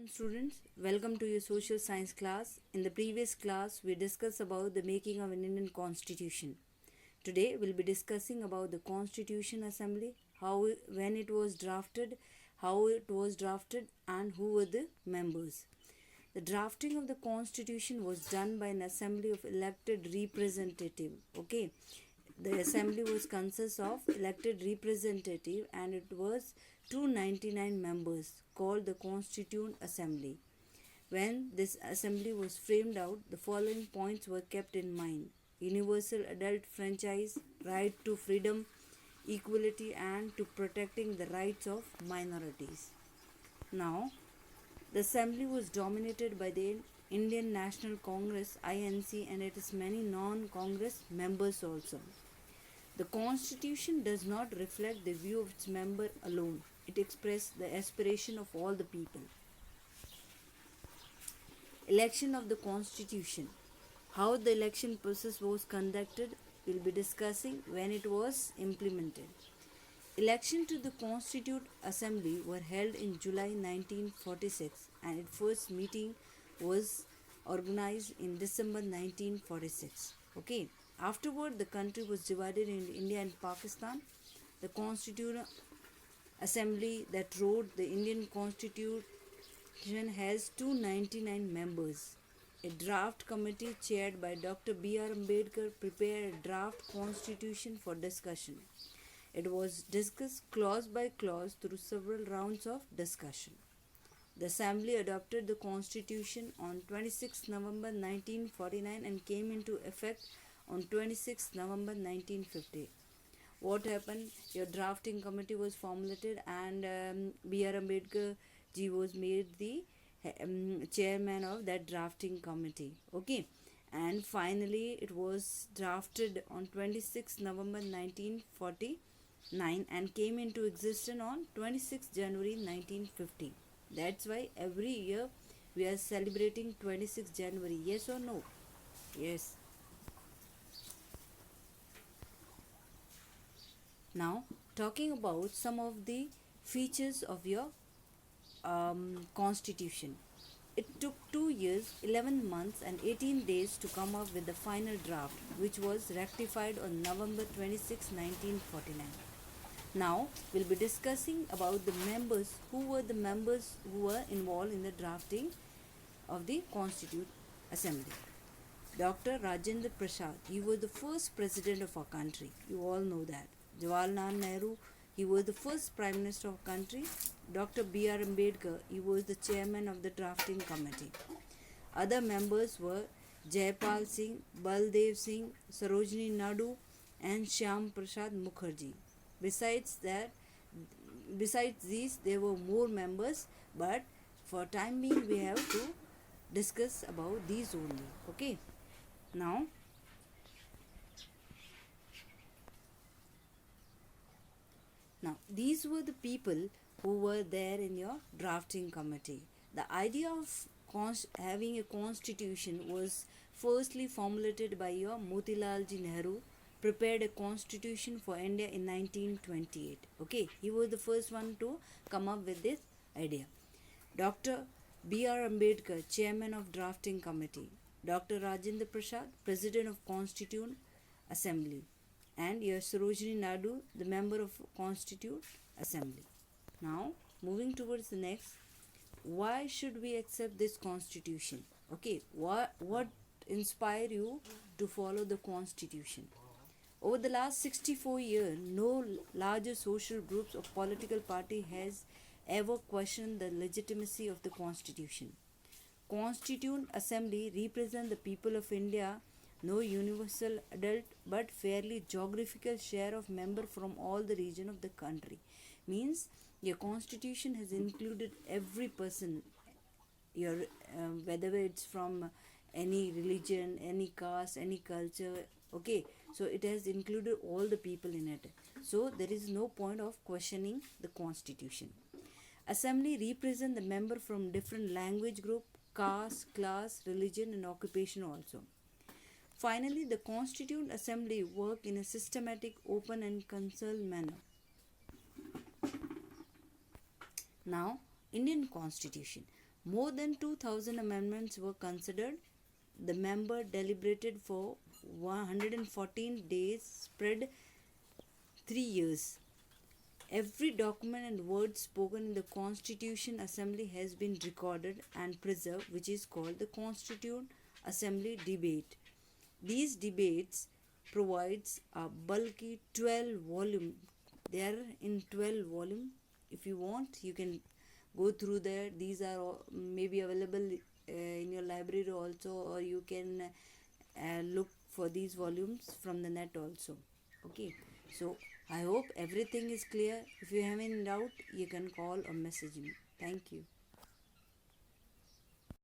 Students, welcome to your social science class. In the previous class, we discussed about the making of an Indian constitution. Today, we'll be discussing about the Constitution Assembly, when it was drafted, how it was drafted, and who were the members. The drafting of the constitution was done by an assembly of elected representative. Okay, the assembly was consists of elected representative and it was 299 members called the Constituent Assembly. When this assembly was framed out, the following points were kept in mind: universal adult franchise, right to freedom, equality, and to protecting the rights of minorities. Now, the assembly was dominated by the Indian National Congress INC and it has many non-Congress members also. The constitution does not reflect the view of its member alone. It expresses the aspiration of all the people. Election of the constitution. How the election process was conducted, we'll be discussing when it was implemented. Election to the Constituent Assembly were held in July 1946 and its first meeting was organized in December 1946. Okay. Afterward, the country was divided into India and Pakistan. The Constituent Assembly that wrote the Indian Constitution has 299 members. A draft committee chaired by Dr. B.R. Ambedkar prepared a draft constitution for discussion. It was discussed clause by clause through several rounds of discussion. The Assembly adopted the Constitution on 26 November 1949 and came into effect on 26 November 1950. What happened? Your drafting committee was formulated and B.R. Ambedkar ji was made the chairman of that drafting committee. Okay. And finally, it was drafted on 26 November 1949 and came into existence on 26 January 1950. That's why every year we are celebrating 26 January. Yes or no? Yes. Now, talking about some of the features of your constitution. It took 2 years, 11 months, and 18 days to come up with the final draft, which was rectified on November 26, 1949. Now, we'll be discussing about the members, who were the members who were involved in the drafting of the Constituent Assembly. Dr. Rajendra Prasad, he was the first president of our country. You all know that. Jawaharlal Nehru, he was the first Prime Minister of the country. Dr. B.R. Ambedkar, he was the chairman of the drafting committee. Other members were Jayapal Singh, Baldev Singh, Sarojini Naidu, and Shyam Prasad Mukherjee. Besides these, there were more members, but for time being, we have to discuss about these only. Okay. Now, these were the people who were there in your drafting committee. The idea of having a constitution was firstly formulated by your Motilalji Nehru, prepared a constitution for India in 1928. Okay, he was the first one to come up with this idea. Dr. B.R. Ambedkar, chairman of drafting committee. Dr. Rajendra Prasad, president of Constituent Assembly. And your Sarojini Naidu, the member of Constituent Assembly. Now, moving towards the next, why should we accept this constitution? Okay, what inspired you to follow the constitution? Over the last 64 years, no larger social groups or political party has ever questioned the legitimacy of the constitution. Constituent Assembly represents the people of India, no universal adult but fairly geographical share of member from all the region of the country. Means your constitution has included every person, your whether it's from any religion, any caste, any culture. Okay, so it has included all the people in it. So there is no point of questioning the constitution. Assembly represent the member from different language group, caste, class, religion and occupation also. Finally, the Constituent Assembly work in a systematic, open and concerned manner. Now, Indian Constitution. More than 2000 amendments were considered. The member deliberated for 114 days, spread 3 years. Every document and word spoken in the Constitution Assembly has been recorded and preserved, which is called the Constituent Assembly debate. These debates provides a bulky 12 volume. They are in 12 volume. If you want, you can go through there. These are maybe available in your library also, or you can look for these volumes from the net also. Okay, so I hope everything is clear. If you have any doubt, you can call or message me. Thank you.